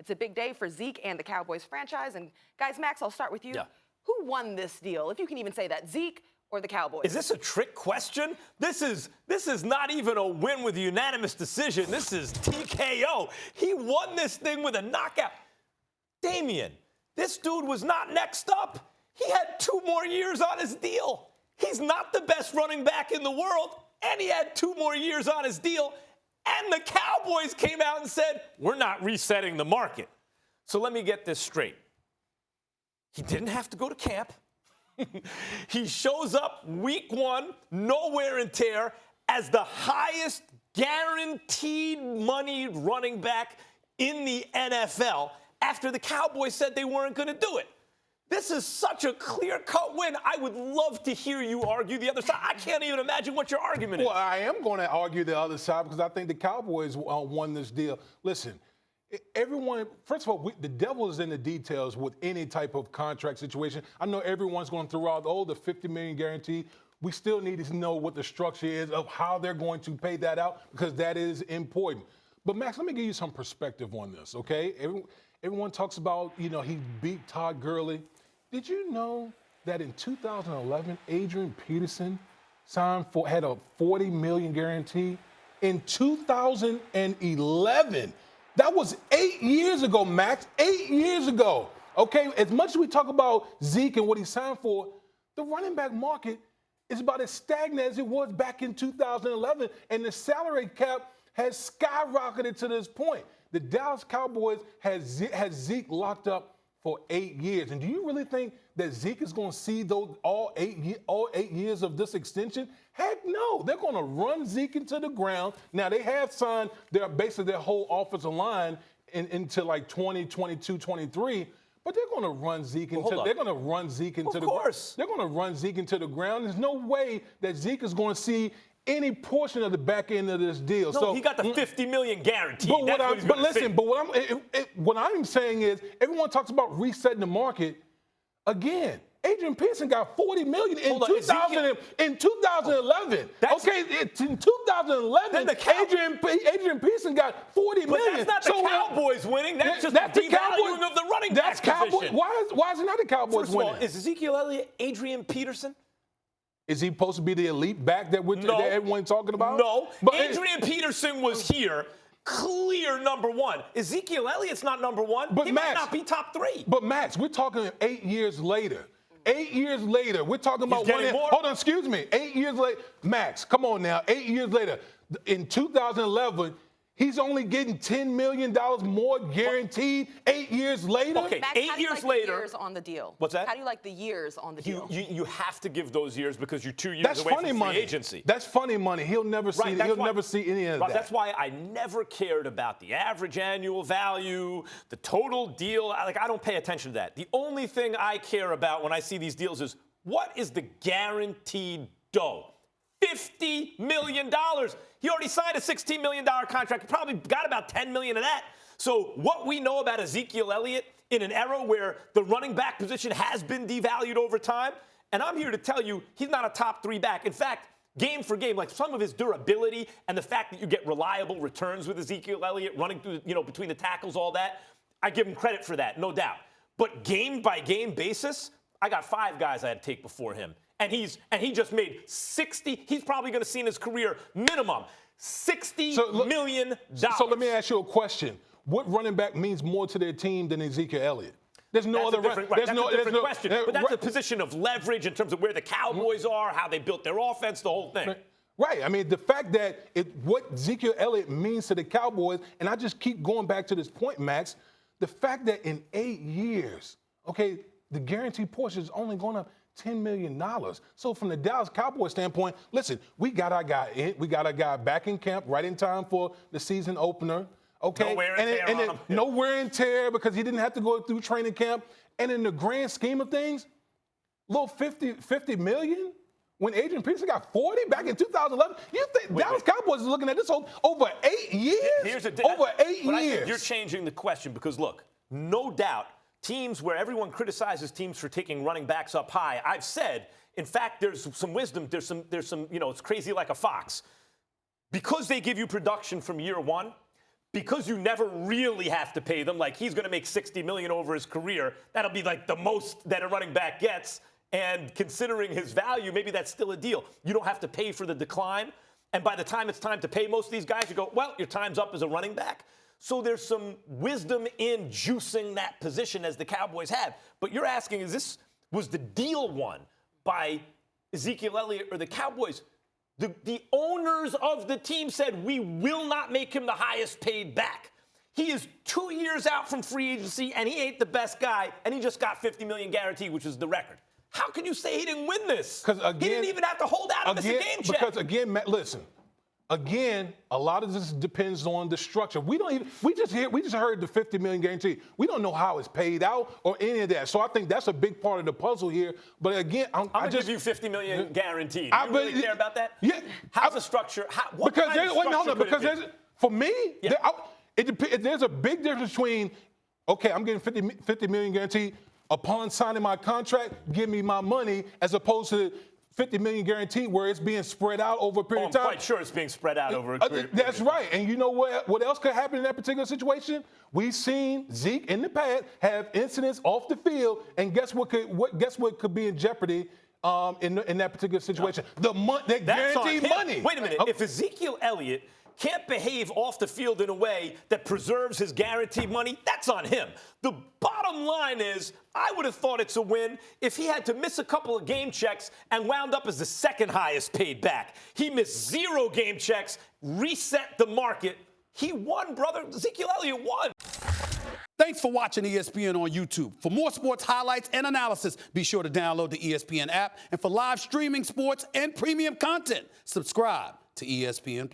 It's a big day for Zeke and the Cowboys franchise. And guys, Max, I'll start with you. Yeah. Who won this deal, if you can even say that, Zeke or the Cowboys? Is this a trick question? This is not even a win with a unanimous decision. This is TKO. He won this thing with a knockout. Damian, this dude was not next up. He had 2 more years on his deal. He's not the best running back in the world, and he had 2 more years on his deal. And the Cowboys came out and said, we're not resetting the market. So let me get this straight. He didn't have to go to camp. He shows up week 1, no wear and tear, as the highest guaranteed money running back in the NFL after the Cowboys said they weren't going to do it. This is such a clear-cut win. I would love to hear you argue the other side. I can't even imagine what your argument is. Well, I am going to argue the other side because I think the Cowboys won this deal. Listen, everyone, first of all, the devil is in the details with any type of contract situation. I know everyone's going to throw out, the $50 million guarantee. We still need to know what the structure is of how they're going to pay that out because that is important. But, Max, let me give you some perspective on this, okay? Everyone talks about, he beat Todd Gurley. Did you know that in 2011, Adrian Peterson had a $40 million guarantee? In 2011, that was 8 years ago, Max, 8 years ago. Okay, as much as we talk about Zeke and what he signed for, the running back market is about as stagnant as it was back in 2011, and the salary cap has skyrocketed to this point. The Dallas Cowboys has Zeke locked up for 8 years. And do you really think that Zeke is going to see all eight years of this extension? Heck no. They're going to run Zeke into the ground. Now, they have signed basically their whole offensive line into like 2022, 23. But they're going to run Zeke into the ground. They're going to run Zeke into the ground. There's no way that Zeke is going to see any portion of the back end of this deal. No, so he got the $50 million guaranteed. What I'm saying is, everyone talks about resetting the market. Again, Adrian Peterson got $40 million in 2011. In 2011, Adrian Peterson got $40 million. That's not the Cowboys winning. That's just the devaluing of the running back position. Why is it not the Cowboys winning? First of all, is Ezekiel Elliott Adrian Peterson? Is he supposed to be the elite back that everyone's talking about? No. But Adrian Peterson was here, clear number 1. Ezekiel Elliott's not number 1. He might not be top 3. But, Max, we're talking 8 years later. 8 years later. We're talking about hold on, excuse me. 8 years later. Max, come on now. 8 years later. In 2011, he's only getting $10 million more guaranteed 8 years later. Okay, Max, 8 years later. Years on the deal? What's that? How do you like the years on the deal? You have to give those years because you're 2 years away from free agency. That's funny money. He'll never see. Never see any of that. That's why I never cared about the average annual value, the total deal. I don't pay attention to that. The only thing I care about when I see these deals is what is the guaranteed dough? $50 million. He already signed a $16 million contract. He probably got about $10 million of that. So what we know about Ezekiel Elliott in an era where the running back position has been devalued over time, and I'm here to tell you he's not a top 3 back. In fact, game for game, like some of his durability and the fact that you get reliable returns with Ezekiel Elliott running through, between the tackles, all that, I give him credit for that, no doubt. But game-by-game basis, I got 5 guys I had to take before him. And he just made 60. He's probably going to see in his career minimum $60 million. So let me ask you a question. What running back means more to their team than Ezekiel Elliott? There's no other. That's a different question. But that's a position of leverage in terms of where the Cowboys are, how they built their offense, the whole thing. Right. I mean, the fact that what Ezekiel Elliott means to the Cowboys, and I just keep going back to this point, Max, the fact that in 8 years, okay, the guarantee portion is only going up $10 million. So from the Dallas Cowboys standpoint, listen, we got our guy in. We got our guy back in camp right in time for the season opener. Okay. No wear and tear on him. No wear and tear because he didn't have to go through training camp. And in the grand scheme of things, little 50 million when Adrian Peterson got 40 back in 2011. You think Dallas Cowboys is looking at this over 8 years? Over 8 years. I think you're changing the question because, look, no doubt, teams where everyone criticizes teams for taking running backs up high, I've said, in fact, there's some wisdom. There's some, it's crazy like a fox. Because they give you production from year 1, because you never really have to pay them, like he's going to make $60 million over his career. That'll be like the most that a running back gets. And considering his value, maybe that's still a deal. You don't have to pay for the decline. And by the time it's time to pay most of these guys, you go, well, your time's up as a running back. So there's some wisdom in juicing that position as the Cowboys have. But you're asking, was the deal won by Ezekiel Elliott or the Cowboys? The owners of the team said, we will not make him the highest paid back. He is 2 years out from free agency, and he ain't the best guy, and he just got $50 million guaranteed, which is the record. How can you say he didn't win this? Because he didn't even have to hold out and miss a game check. Because again, Matt, listen. Again, a lot of this depends on the structure. We just heard the $50 million guarantee. We don't know how it's paid out or any of that. So I think that's a big part of the puzzle here. But again, I'm gonna give you $50 million guaranteed. You really care about that? Yeah. How's the structure? For me, there's a big difference between, okay, I'm getting $50 million guaranteed. Upon signing my contract, give me my money, as opposed to $50 million guaranteed where it's being spread out over a period of time. I'm quite sure it's being spread out over a period. That's right. And you know what else could happen in that particular situation? We've seen Zeke in the past have incidents off the field, and guess what could be in jeopardy in that particular situation? The guaranteed money. Wait a minute. If Ezekiel Elliott can't behave off the field in a way that preserves his guaranteed money, that's on him. The bottom line is, I would have thought it's a win if he had to miss a couple of game checks and wound up as the second highest paid back. He missed 0 game checks, reset the market. He won, brother. Ezekiel Elliott won. Thanks for watching ESPN on YouTube. For more sports highlights and analysis, be sure to download the ESPN app. And for live streaming sports and premium content, subscribe to ESPN+.